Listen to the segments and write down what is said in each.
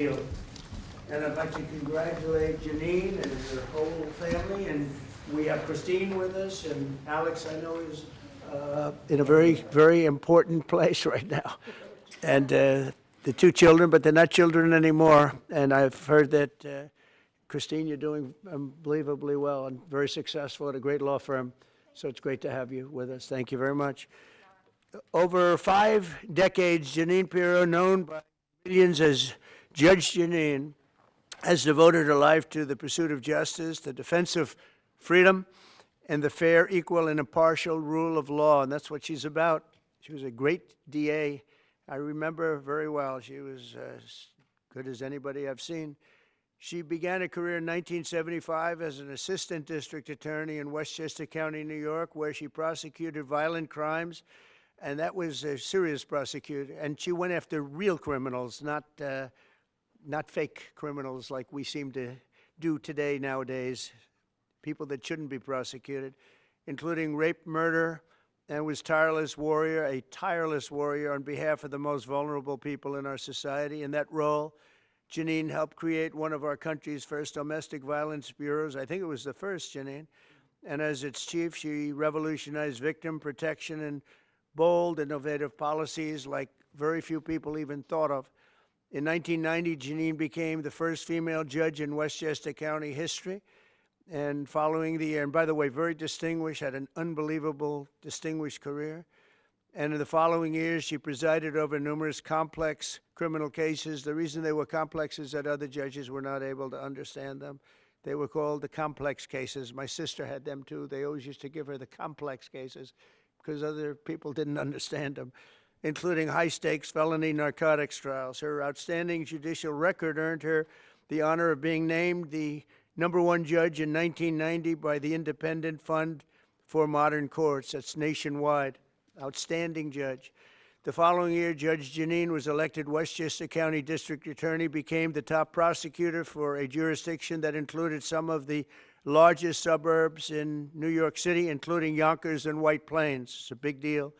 And I'd like to congratulate Janine and her whole family. And we have Christine with us, and Alex, I know, is in a very, very important place right now. And the two children, but they're not children anymore. And I've heard that, Christine, you're doing unbelievably well and very successful at a great law firm. So it's great to have you with us. Thank you very much. Over 5 decades, Janine Pirro, known by millions as Judge Janine, has devoted her life to the pursuit of justice, the defense of freedom, and the fair, equal, and impartial rule of law. And that's what she's about. She was a great DA. I remember her very well. She was as good as anybody I've seen. She began a career in 1975 as an assistant district attorney in Westchester County, New York, where she prosecuted violent crimes. And that was a serious prosecution. And she went after real criminals, not fake criminals like we seem to do today, nowadays, people that shouldn't be prosecuted, including rape, murder, and was a tireless warrior on behalf of the most vulnerable people in our society. In that role, Janine helped create one of our country's first domestic violence bureaus. I think it was the first, Janine. And as its chief, she revolutionized victim protection and bold, innovative policies like very few people even thought of. In 1990, Janine became the first female judge in Westchester County history. And following the year, and by the way, very distinguished, had an unbelievable, distinguished career. And in the following years, she presided over numerous complex criminal cases. The reason they were complex is that other judges were not able to understand them. They were called the complex cases. My sister had them too. They always used to give her the complex cases because other people didn't understand them, including high-stakes felony narcotics trials. Her outstanding judicial record earned her the honor of being named the #1 judge in 1990 by the Independent Fund for Modern Courts. That's nationwide. Outstanding judge. The following year, Judge Janine was elected Westchester County District Attorney, became the top prosecutor for a jurisdiction that included some of the largest suburbs in New York City, including Yonkers and White Plains. It's a big deal.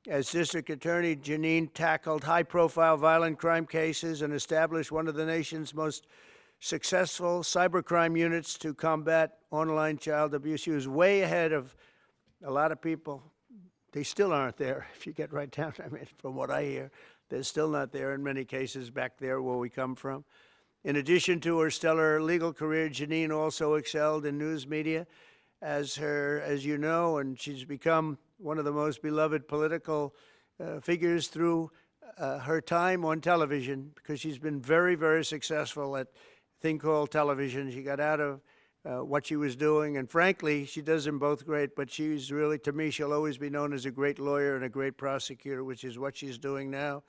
As district attorney, Janine tackled high-profile violent crime cases and established one of the nation's most successful cybercrime units to combat online child abuse. She was way ahead of a lot of people. They still aren't there, if you get right down to it. I mean, from what I hear, they're still not there in many cases back there where we come from. In addition to her stellar legal career, Janine also excelled in news media as you know, and she's become one of the most beloved political figures through her time on television, because she's been very, very successful at a thing called television. She got out of what she was doing, and frankly, she does them both great, but she's really, to me, she'll always be known as a great lawyer and a great prosecutor, which is what she's doing now.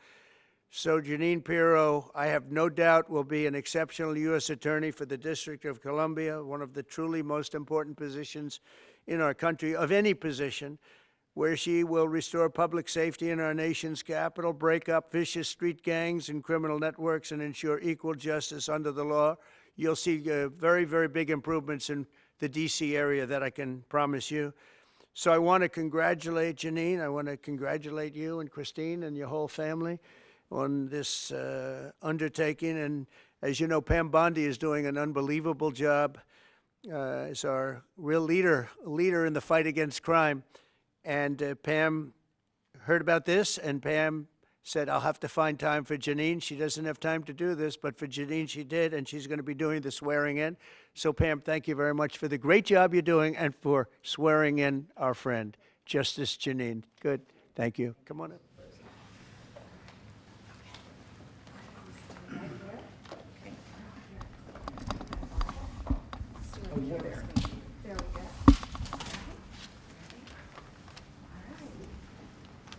So Janine Pirro, I have no doubt, will be an exceptional U.S. Attorney for the District of Columbia, one of the truly most important positions in our country, of any position, where she will restore public safety in our nation's capital, break up vicious street gangs and criminal networks, and ensure equal justice under the law. You'll see very, very big improvements in the D.C. area, that I can promise you. So I want to congratulate Janine. I want to congratulate you and Christine and your whole family on this undertaking. And as you know, Pam Bondi is doing an unbelievable job as our real leader in the fight against crime. And Pam heard about this, and Pam said, I'll have to find time for Janine. She doesn't have time to do this, but for Janine she did, and she's going to be doing the swearing in. So Pam, thank you very much for the great job you're doing and for swearing in our friend, Justice Janine. Good. Thank you. Come on up. Oh, you're there. There we go.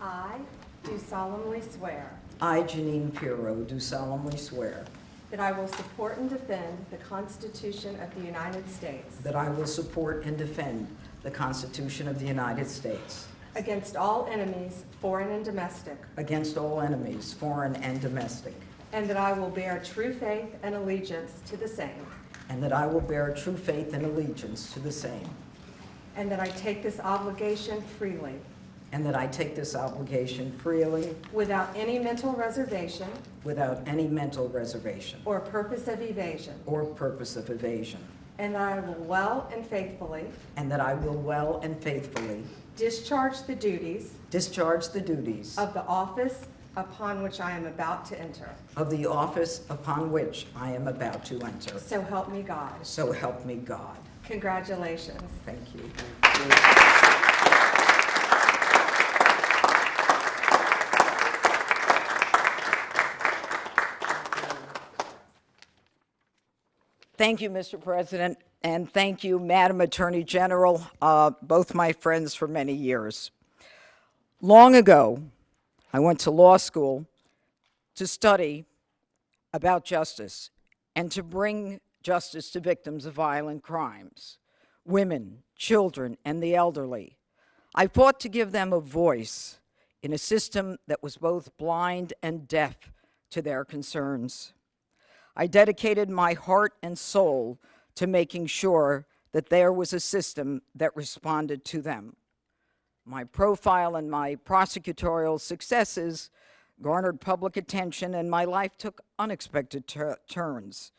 I do solemnly swear I, Janine Pirro, do solemnly swear that I will support and defend the Constitution of the United States that I will support and defend the Constitution of the United States against all enemies, foreign and domestic, against all enemies, foreign and domestic, and that I will bear true faith and allegiance to the same, and that I will bear true faith and allegiance to the same, and that I take this obligation freely and that I take this obligation freely without any mental reservation without any mental reservation or purpose of evasion, or purpose of evasion, and that I will well and faithfully and that I will well and faithfully discharge the duties of of the office upon which I am about to enter. the office upon which I am about to enter. So help me God. So help me God. Congratulations. Thank you. Thank you, Mr. President, and thank you, Madam Attorney General, both my friends for many years. Long ago, I went to law school to study about justice and to bring justice to victims of violent crimes, women, children, and the elderly. I fought to give them a voice in a system that was both blind and deaf to their concerns. I dedicated my heart and soul to making sure that there was a system that responded to them. My profile and my prosecutorial successes garnered public attention, and my life took unexpected turns.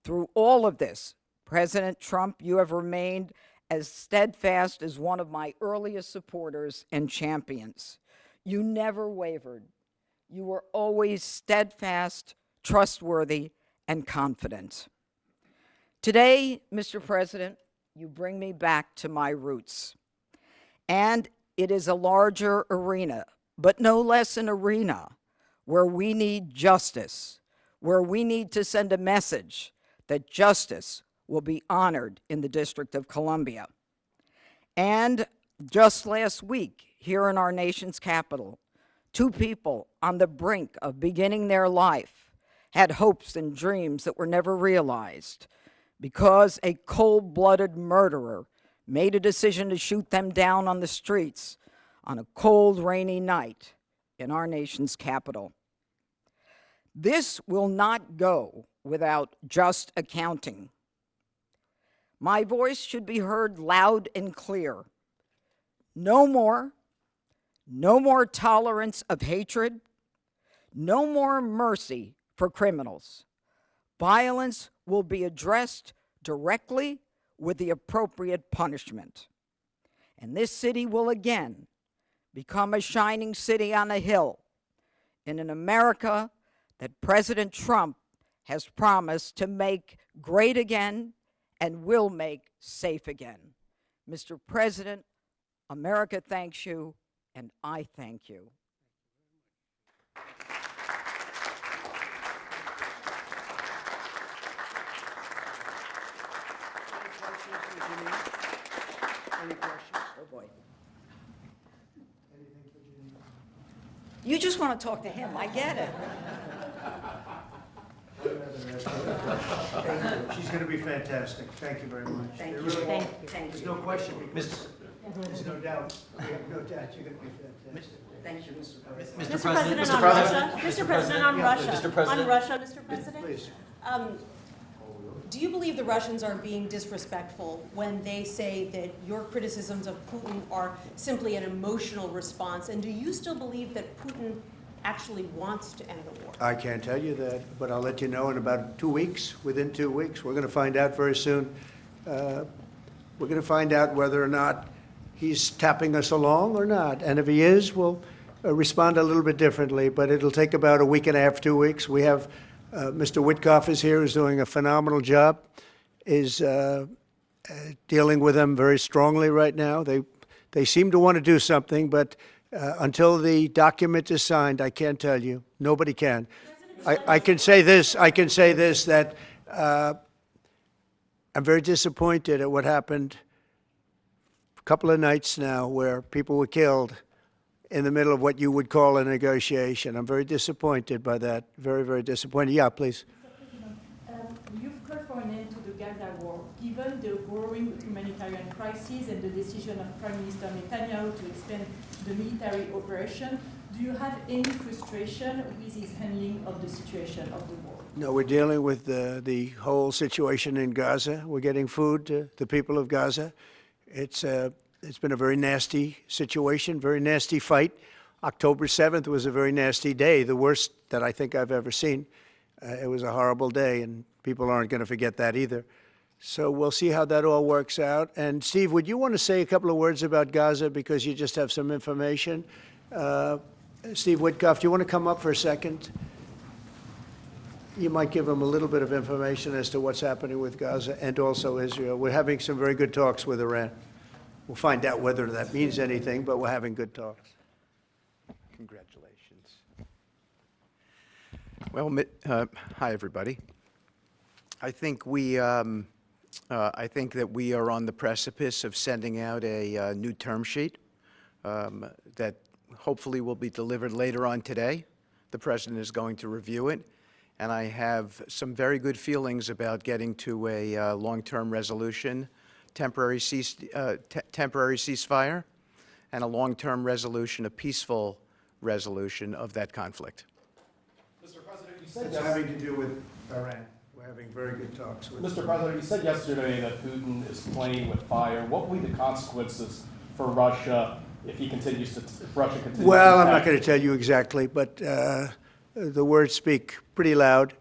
Through all of this, President Trump, you have remained as steadfast as one of my earliest supporters and champions. You never wavered. You were always steadfast, trustworthy, and confident. Today, Mr. President, you bring me back to my roots. And it is a larger arena, but no less an arena where we need justice, where we need to send a message that justice will be honored in the District of Columbia. And just last week, here in our nation's capital, two people on the brink of beginning their life had hopes and dreams that were never realized because a cold-blooded murderer made a decision to shoot them down on the streets on a cold, rainy night in our nation's capital. This will not go without just accounting. My voice should be heard loud and clear. No more tolerance of hatred, no more mercy for criminals. Violence will be addressed directly with the appropriate punishment. And this city will again become a shining city on a hill in an America that President Trump has promised to make great again and will make safe again. Mr. President, America thanks you, and I thank you. Any questions? Oh boy. You just want to talk to him, I get it. She's going to be fantastic. Thank you very much. Thank you. Really, Thank you. there's no question, because there's no doubt. We have no doubt you're going to be fantastic. Thank you, Mr. President. Mr. President, on Russia. Mr. President, on Russia. Mr. President. On Russia, Mr. President. Please. Do you believe the Russians are being disrespectful when they say that your criticisms of Putin are simply an emotional response? And do you still believe that Putin actually wants to end the war? I can't tell you that, but I'll let you know in about 2 weeks. Within 2 weeks, we're going to find out very soon. We're going to find out whether or not he's tapping us along or not. And if he is, we'll respond a little bit differently. But it'll take about a week and a half, 2 weeks. We have Mr. Witkoff is here, who's doing a phenomenal job, is dealing with them very strongly right now. They seem to want to do something, but until the document is signed, I can't tell you. Nobody can. I can say this. That I'm very disappointed at what happened a couple of nights now, where people were killed in the middle of what you would call a negotiation. I'm very disappointed by that. Very, very disappointed. Yeah, please. You've called for an end to the Gaza war. Given the growing humanitarian crisis and the decision of Prime Minister Netanyahu to expand the military operation, do you have any frustration with his handling of the situation of the war? No, we're dealing with the whole situation in Gaza. We're getting food to the people of Gaza. It's It's been a very nasty situation, very nasty fight. October 7th was a very nasty day, the worst that I think I've ever seen. It was a horrible day, and people aren't going to forget that either. So we'll see how that all works out. And Steve, would you want to say a couple of words about Gaza because you just have some information? Steve Witkoff, do you want to come up for a second? You might give them a little bit of information as to what's happening with Gaza and also Israel. We're having some very good talks with Iran. We'll find out whether that means anything, but we're having good talks. Congratulations. Well, hi everybody. I think that we are on the precipice of sending out a new term sheet that hopefully will be delivered later on today. The President is going to review it, and I have some very good feelings about getting to a long-term resolution, temporary ceasefire, and a long-term resolution, a peaceful resolution of that conflict. Mr. President, you said It's having to do with Iran. We're having very good talks with Mr. President, you said yesterday that Putin is playing with fire. What will be the consequences for Russia if Russia continues to Well, I'm attack? not going to tell you exactly, but the words speak pretty loud.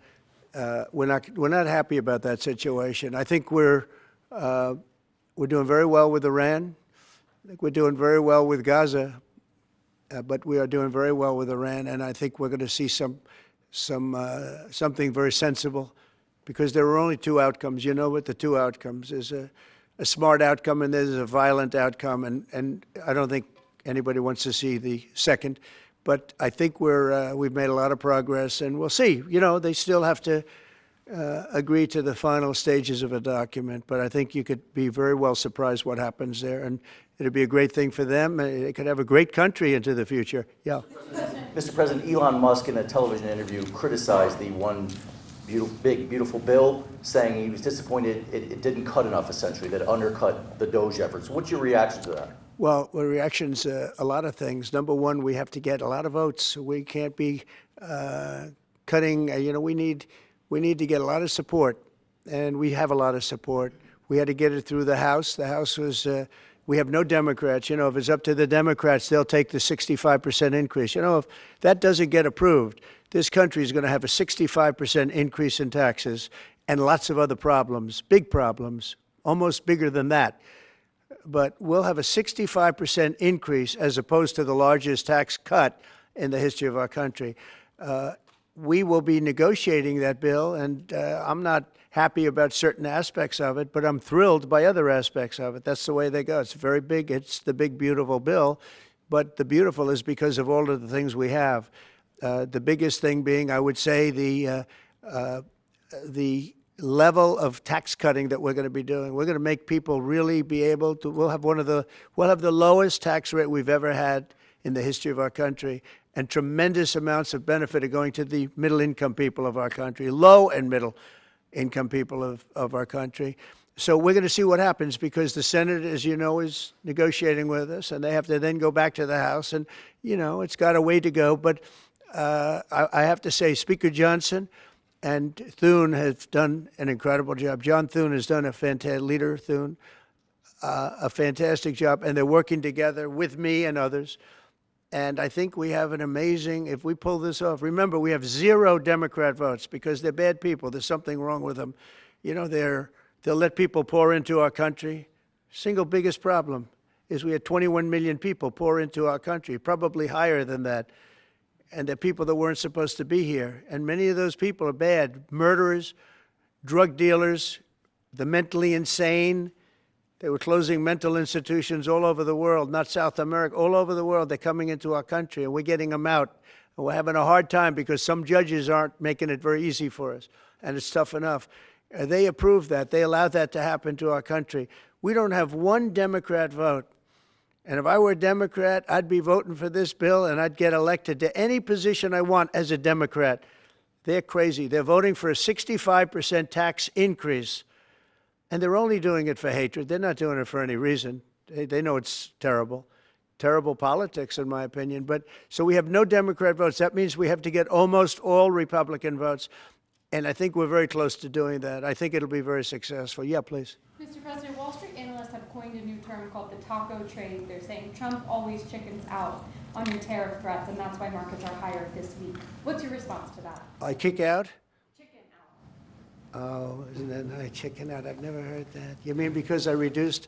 We're not happy about that situation. I think we're doing very well with Iran. I think we're doing very well with Gaza, but we are doing very well with Iran, and I think we're going to see something very sensible, because there are only two outcomes. You know what the two outcomes is: a smart outcome and there's a violent outcome, and I don't think anybody wants to see the second. But I think we've made a lot of progress, and we'll see. You know, they still have to agree to the final stages of a document, but I think you could be very well surprised what happens there, and it'd be a great thing for them. They could have a great country into the future. Yeah. Mr. President, Elon Musk in a television interview criticized the one big, beautiful bill, saying he was disappointed it didn't cut enough, essentially, that it undercut the DOGE efforts. What's your reaction to that? Well, the reaction's a lot of things. Number one, we have to get a lot of votes. We can't be cutting, we need to get a lot of support, and we have a lot of support. We had to get it through the House. The House was, we have no Democrats. You know, if it's up to the Democrats, they'll take the 65% increase. You know, if that doesn't get approved, this country is going to have a 65% increase in taxes and lots of other problems, big problems, almost bigger than that. But we'll have a 65% increase as opposed to the largest tax cut in the history of our country. We will be negotiating that bill, and I'm not happy about certain aspects of it, but I'm thrilled by other aspects of it. That's the way they go. It's very big. It's the big, beautiful bill, but the beautiful is because of all of the things we have. The biggest thing being, I would say, the level of tax cutting that we're going to be doing. We're going to make people really be able to, we'll have the lowest tax rate we've ever had in the history of our country, and tremendous amounts of benefit are going to the middle-income people of our country, low and middle-income people of our country. So we're going to see what happens, because the Senate, as you know, is negotiating with us, and they have to then go back to the House, and, you know, it's got a way to go. But I have to say, Speaker Johnson and Thune have done an incredible job. John Thune has done a fantastic job, and they're working together with me and others. And I think we have an amazing, if we pull this off, remember, we have 0 Democrat votes because they're bad people. There's something wrong with them. You know, they'll let people pour into our country. Single biggest problem is we had 21 million people pour into our country, probably higher than that. And they're people that weren't supposed to be here. And many of those people are bad. Murderers, drug dealers, the mentally insane. They were closing mental institutions all over the world, not South America, all over the world. They're coming into our country, and we're getting them out. And we're having a hard time because some judges aren't making it very easy for us, and it's tough enough. They approved that. They allowed that to happen to our country. We don't have one Democrat vote. And if I were a Democrat, I'd be voting for this bill, and I'd get elected to any position I want as a Democrat. They're crazy. They're voting for a 65% tax increase, and they're only doing it for hatred. They're not doing it for any reason. They know it's terrible. Terrible politics, in my opinion. But so we have no Democrat votes. That means we have to get almost all Republican votes, and I think we're very close to doing that. I think it'll be very successful. Yeah, please. Mr. President, Wall Street analysts have coined a new term called the taco trade. They're saying Trump always chickens out on your tariff threats, and that's why markets are higher this week. What's your response to that? I kick out? Chicken out. Oh, isn't that nice? Chicken out. I've never heard that. You mean because I reduced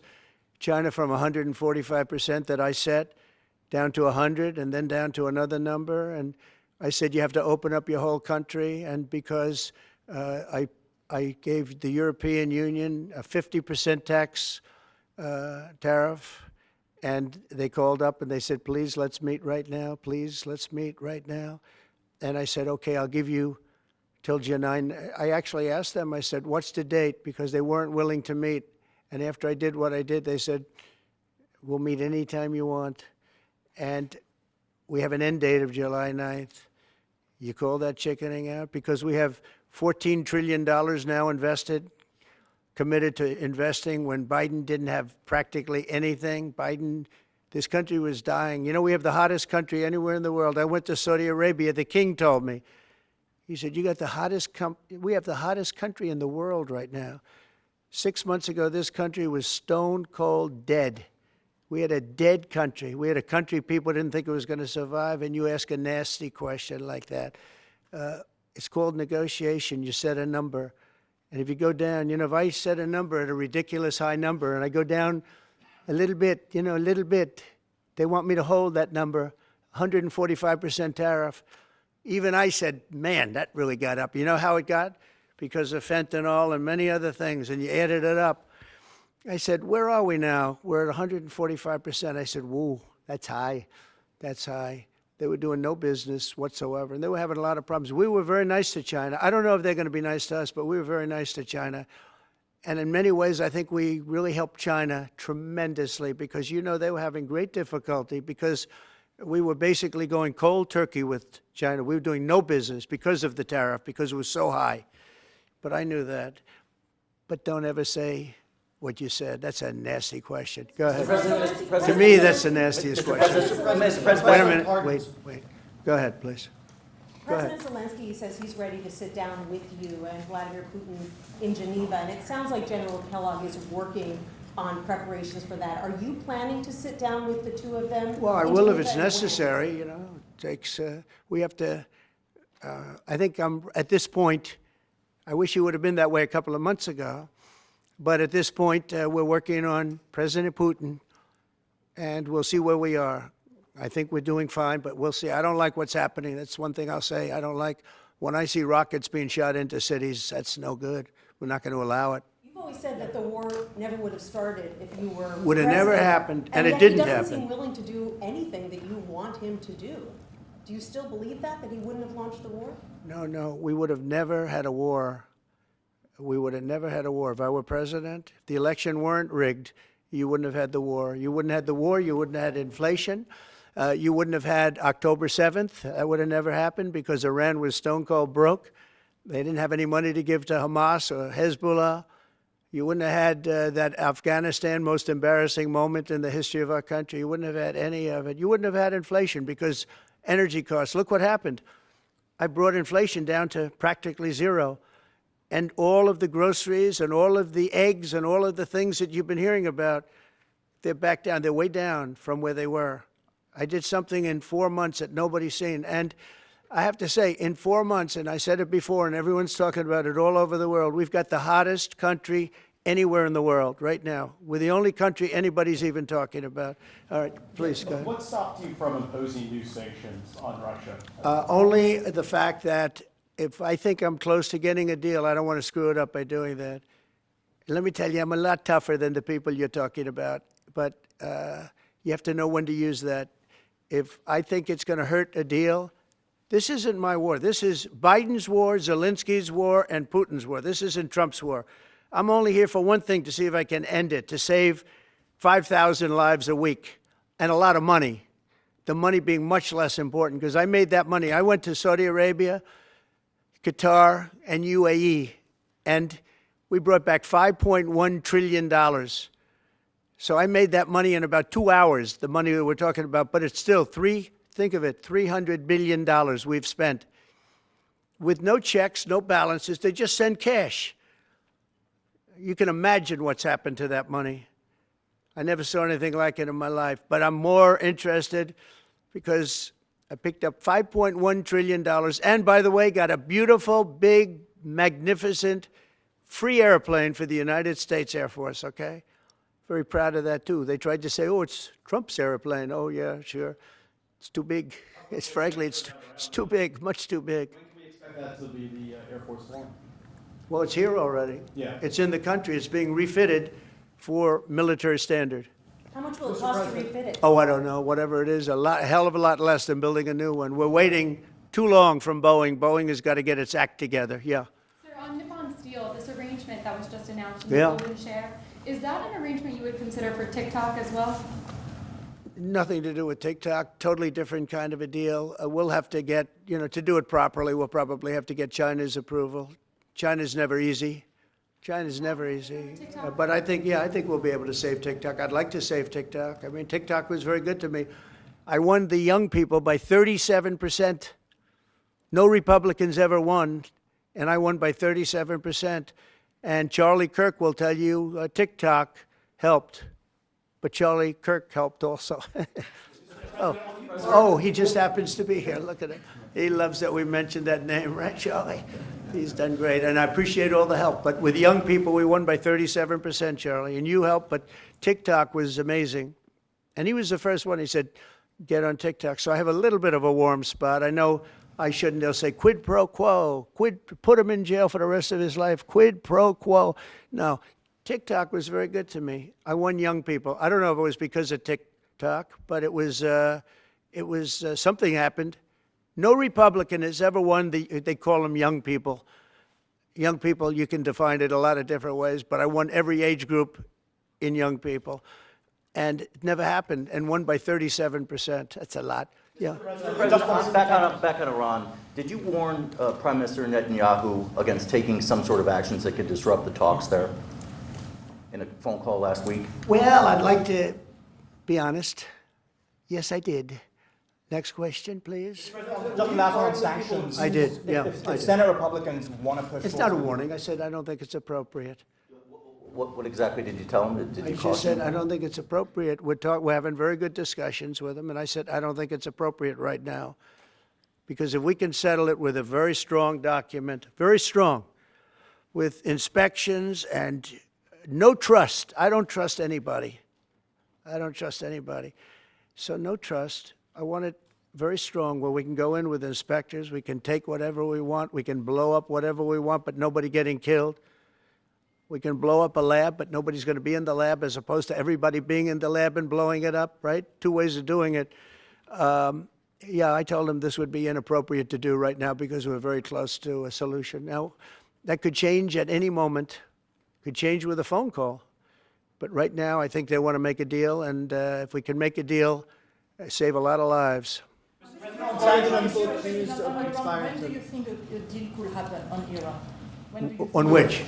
China from 145% that I set down to 100 and then down to another number? And I said you have to open up your whole country. And because I gave the European Union a 50% tax tariff, and they called up and they said, please, let's meet right now. Please, let's meet right now. And I said, okay, I'll give you till July 9. I actually asked them, I said, what's the date? Because they weren't willing to meet. And after I did what I did, they said, we'll meet anytime you want. And we have an end date of July 9th. You call that chickening out? Because we have $14 trillion now invested, committed to investing when Biden didn't have practically anything. This country was dying. You know, we have the hottest country anywhere in the world. I went to Saudi Arabia. The king told me. He said, we have the hottest country in the world right now. 6 months ago, this country was stone cold dead. We had a dead country. We had a country people didn't think it was going to survive, and you ask a nasty question like that. It's called negotiation. You set a number. And if you go down, if I set a number at a ridiculous high number and I go down a little bit, a little bit, they want me to hold that number, 145% tariff. Even I said, man, that really got up. You know how it got? Because of fentanyl and many other things, and you added it up. I said, where are we now? We're at 145%. I said, whoa, that's high. That's high. They were doing no business whatsoever, and they were having a lot of problems. We were very nice to China. I don't know if they're going to be nice to us, but we were very nice to China. And in many ways, I think we really helped China tremendously because, they were having great difficulty because we were basically going cold turkey with China. We were doing no business because of the tariff, because it was so high. But I knew that. But don't ever say what you said. That's a nasty question. Go ahead. To me, that's the nastiest question. Wait a minute. Wait. Go ahead, please. President Zelensky says he's ready to sit down with you and Vladimir Putin in Geneva, and it sounds like General Kellogg is working on preparations for that. Are you planning to sit down with the two of them? Well, I will if it's necessary. It takes. We have to. I think at this point. I wish it would have been that way a couple of months ago, but at this point, we're working on President Putin, and we'll see where we are. I think we're doing fine, but we'll see. I don't like what's happening. That's one thing I'll say. I don't like when I see rockets being shot into cities. That's no good. We're not going to allow it. You've always said that the war never would have started if you were Would have never happened, and it yet didn't he happen. doesn't seem willing to do anything that you want him to do. Do you still believe that he wouldn't have launched the war? No. We would have never had a war. We would have never had a war. If I were president, if the election weren't rigged, you wouldn't have had the war. You wouldn't have had the war. You wouldn't have had inflation. You wouldn't have had October 7th. That would have never happened because Iran was stone cold broke. They didn't have any money to give to Hamas or Hezbollah. You wouldn't have had that Afghanistan most embarrassing moment in the history of our country. You wouldn't have had any of it. You wouldn't have had inflation because energy costs. Look what happened. I brought inflation down to practically zero. And all of the groceries and all of the eggs and all of the things that you've been hearing about, they're back down. They're way down from where they were. I did something in 4 months that nobody's seen. And I have to say, in 4 months, and I said it before, and everyone's talking about it all over the world, we've got the hottest country anywhere in the world right now. We're the only country anybody's even talking about. All right, please go ahead. What stopped you from imposing new sanctions on Russia? Only the fact that if I think I'm close to getting a deal, I don't want to screw it up by doing that. Let me tell you, I'm a lot tougher than the people you're talking about, but you have to know when to use that. If I think it's going to hurt a deal, this isn't my war. This is Biden's war, Zelensky's war, and Putin's war. This isn't Trump's war. I'm only here for one thing, to see if I can end it, to save 5,000 lives a week and a lot of money, the money being much less important, because I made that money. I went to Saudi Arabia, Qatar, and UAE, and we brought back $5.1 trillion. So I made that money in about 2 hours, the money that we're talking about, but it's still think of it, $300 billion we've spent with no checks, no balances. They just send cash. You can imagine what's happened to that money. I never saw anything like it in my life. But I'm more interested because I picked up $5.1 trillion and, by the way, got a beautiful, big, magnificent, free airplane for the United States Air Force, okay? Very proud of that, too. They tried to say, oh, it's Trump's airplane. Oh, yeah, sure. It's too big. Frankly, it's too big, much too big. When can we expect that to be the Air Force One? Well, it's here already. Yeah. It's in the country. It's being refitted for military standard. How much will it cost to refit it? Oh, I don't know. Whatever it is, a hell of a lot less than building a new one. We're waiting too long from Boeing. Boeing has got to get its act together. Yeah. Sir, on Nippon Steel, this arrangement that was just announced in the Yeah. golden share, is that an arrangement you would consider for TikTok as well? Nothing to do with TikTok. Totally different kind of a deal. We'll have to get, to do it properly, we'll probably have to get China's approval. China's never easy. China's never easy. But I think we'll be able to save TikTok. I'd like to save TikTok. I mean, TikTok was very good to me. I won the young people by 37%. No Republicans ever won, and I won by 37%. And Charlie Kirk will tell you TikTok helped, but Charlie Kirk helped also. Oh, he just happens to be here. Look at him. He loves that we mentioned that name, right, Charlie? He's done great, and I appreciate all the help. But with young people, we won by 37%, Charlie, and you helped. But TikTok was amazing. And he was the first one. He said, get on TikTok. So I have a little bit of a warm spot. I know I shouldn't. They'll say, quid pro quo, put him in jail for the rest of his life, quid pro quo. No, TikTok was very good to me. I won young people. I don't know if it was because of TikTok, but it was something happened. No Republican has ever won they call them young people. Young people, you can define it a lot of different ways, but I won every age group in young people. And it never happened, and won by 37%. That's a lot. Yeah. Back on Iran, did you warn Prime Minister Netanyahu against taking some sort of actions that could disrupt the talks there in a phone call last week? Well, I'd like to be honest. Yes, I did. Next question, please. Just last on sanctions. I did, yeah. If Senate Republicans want to push It's not a warning. I said I don't think it's appropriate. What exactly did you tell him? Did you I just caution said him? I don't think it's appropriate. We're having very good discussions with him, and I said I don't think it's appropriate right now. Because if we can settle it with a very strong document, very strong, with inspections and no trust. I don't trust anybody. I don't trust anybody. So no trust. I want it very strong where we can go in with inspectors. We can take whatever we want. We can blow up whatever we want, but nobody getting killed. We can blow up a lab, but nobody's going to be in the lab, as opposed to everybody being in the lab and blowing it up, right? Two ways of doing it. Yeah, I told him this would be inappropriate to do right now because we're very close to a solution. Now, that could change at any moment. Could change with a phone call. But right now, I think they want to make a deal, and if we can make a deal, save a lot of lives. When do you think a deal could happen on Iran? On which?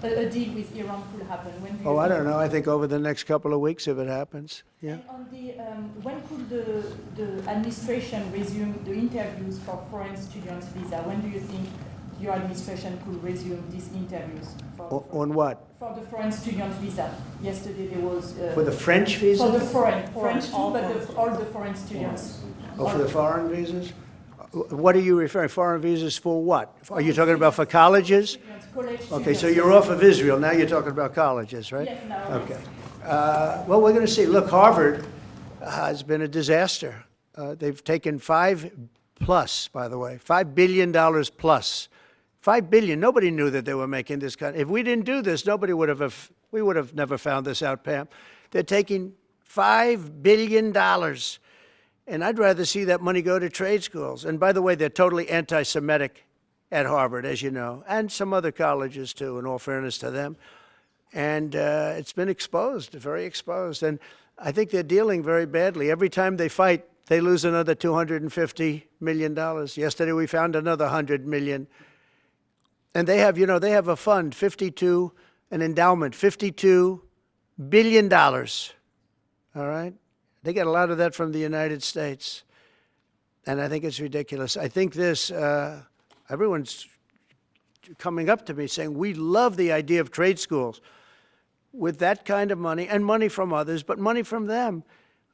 A deal with Iran could happen. When do you Oh, I think? don't know. I think over the next couple of weeks, if it happens. Yeah. And on the, when could the administration resume the interviews for foreign students' visa? When do you think your administration could resume these interviews? On what? For the foreign student visa. Yesterday there was... For the French visas? For the French too, but all the foreign students. Oh, for the foreign visas? What are you referring? Foreign visas for what? Are you talking about for colleges? College Okay, so students. you're off of Israel. Now you're talking about colleges, right? Yes, now. Okay. Well, we're going to see. Look, Harvard has been a disaster. They've taken $5 billion plus. $5 billion. Nobody knew that they were making this kind. If we didn't do this, we would have never found this out, Pam. They're taking $5 billion. And I'd rather see that money go to trade schools. And by the way, they're totally anti-Semitic at Harvard, as you know, and some other colleges too, in all fairness to them. And it's been exposed, very exposed. And I think they're dealing very badly. Every time they fight, they lose another $250 million. Yesterday we found another $100 million. And they have, they have a fund, an endowment, $52 billion. All right? They get a lot of that from the United States. And I think it's ridiculous. I think this, everyone's coming up to me saying, we love the idea of trade schools. with that kind of money, and money from others, but money from them,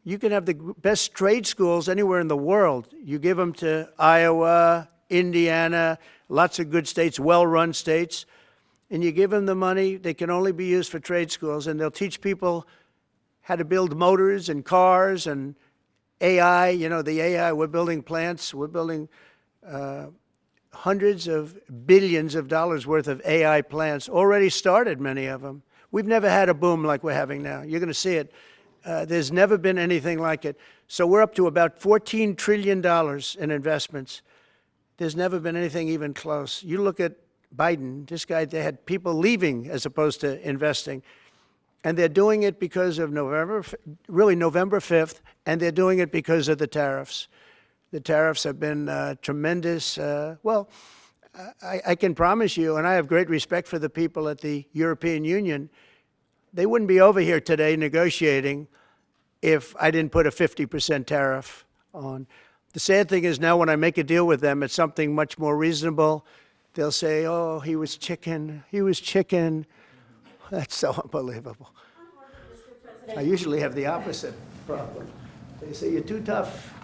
you can have the best trade schools anywhere in the world. You give them to Iowa, Indiana, lots of good states, well-run states, and you give them the money, they can only be used for trade schools, and they'll teach people how to build motors and cars and AI, you know, the AI, we're building plants, we're building hundreds of billions of dollars worth of AI plants, already started, many of them. We've never had a boom like we're having now. You're going to see it. There's never been anything like it. So we're up to about $14 trillion in investments. There's never been anything even close. You look at Biden, this guy, they had people leaving as opposed to investing. And they're doing it because of November 5th, and they're doing it because of the tariffs. The tariffs have been tremendous. Well, I can promise you, and I have great respect for the people at the European Union, they wouldn't be over here today negotiating if I didn't put a 50% tariff on. The sad thing is now when I make a deal with them, it's something much more reasonable. They'll say, oh, he was chicken. He was chicken. That's so unbelievable. I usually have the opposite problem. They say, you're too tough.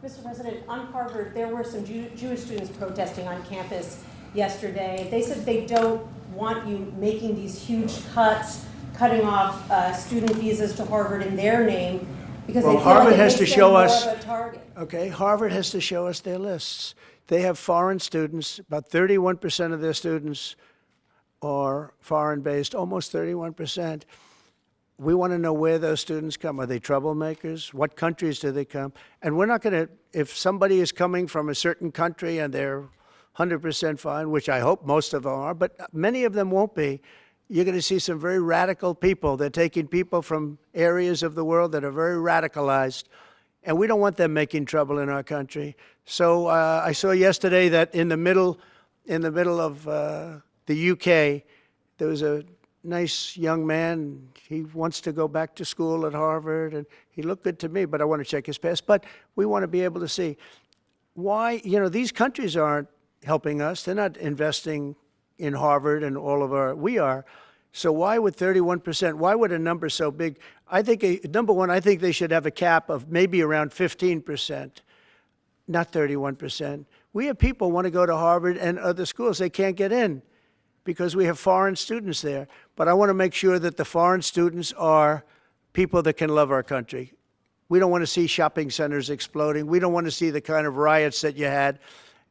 Mr. President, on Harvard, there were some Jewish students protesting on campus yesterday. They said they don't want you making these huge cuts, cutting off student visas to Harvard in their name, because they feel Harvard like it has makes to them show more us. of a target. Okay, Harvard has to show us their lists. They have foreign students. About 31% of their students are foreign-based, almost 31%. We want to know where those students come. Are they troublemakers? What countries do they come? And we're not going to, if somebody is coming from a certain country and they're 100% fine, which I hope most of them are, but many of them won't be, you're going to see some very radical people. They're taking people from areas of the world that are very radicalized, and we don't want them making trouble in our country. So I saw yesterday that in the middle of the UK, there was a nice young man. He wants to go back to school at Harvard, and he looked good to me, but I want to check his past. But we want to be able to see why, you know, these countries aren't helping us. They're not investing in Harvard and all of our, we are. So why would 31%, why would a number so big? I think, number one, I think they should have a cap of maybe around 15%, not 31%. We have people who want to go to Harvard and other schools. They can't get in because we have foreign students there. But I want to make sure that the foreign students are people that can love our country. We don't want to see shopping centers exploding. We don't want to see the kind of riots that you had.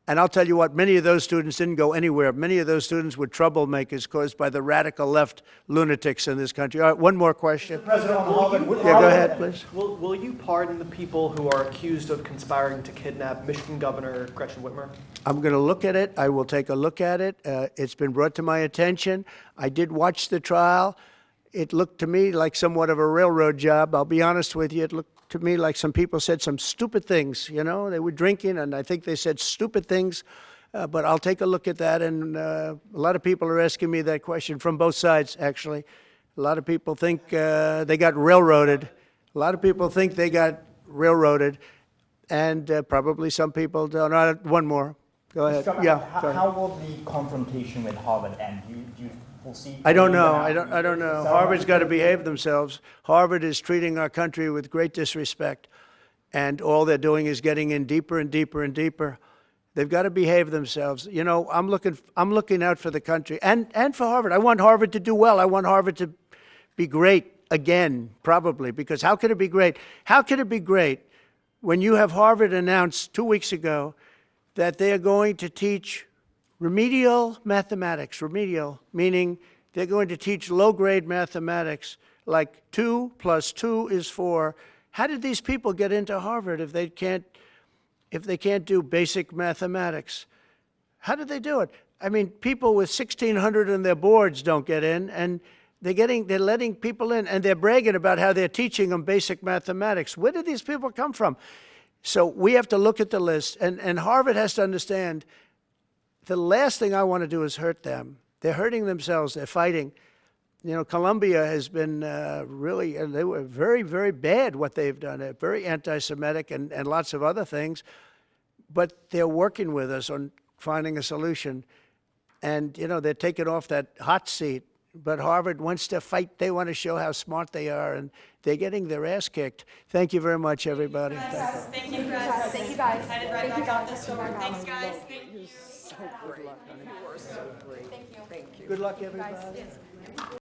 And I'll tell you what, many of those students didn't go anywhere. Many of those students were troublemakers caused by the radical left lunatics in this country. All right, one more question. Mr. President, on Harvard, Yeah, go ahead, please. Will you pardon the people who are accused of conspiring to kidnap Michigan Governor Gretchen Whitmer? I'm going to look at it. I will take a look at it. It's been brought to my attention. I did watch the trial. It looked to me like somewhat of a railroad job. I'll be honest with you. It looked to me like some people said some stupid things. You know, they were drinking, and I think they said stupid things. But I'll take a look at that. And a lot of people are asking me that question from both sides, actually. A lot of people think they got railroaded. A lot of people think they got railroaded. And probably some people don't. One more. Go ahead. Mr. Yeah. How will the confrontation with Harvard end? Do you foresee? I don't know. I don't know. Harvard's got to behave themselves. Harvard is treating our country with great disrespect, and all they're doing is getting in deeper and deeper and deeper. They've got to behave themselves. You know, I'm looking out for the country and for Harvard. I want Harvard to do well. I want Harvard to be great again, probably, because how could it be great? How could it be great when you have Harvard announced 2 weeks ago that they are going to teach remedial mathematics, remedial, meaning they're going to teach low-grade mathematics, like 2 + 2 is 4. How did these people get into Harvard if they can't do basic mathematics? How did they do it? I mean, people with 1,600 in their boards don't get in, and they're letting people in, and they're bragging about how they're teaching them basic mathematics. Where did these people come from? So we have to look at the list, and Harvard has to understand the last thing I want to do is hurt them. They're hurting themselves. They're fighting. You know, Columbia has been really, they were very, very bad what they've done. They're very anti-Semitic and lots of other things. But they're working with us on finding a solution. And, you know, they're taking off that hot seat. but Harvard wants to fight. They want to show how smart they are, and they're getting their ass kicked. Thank you very much, everybody. Thank you, guys. Thank you, guys. Excited right back out this summer. Thanks, guys. Thank you. So great. You are so great. Thank you. Good luck, everybody.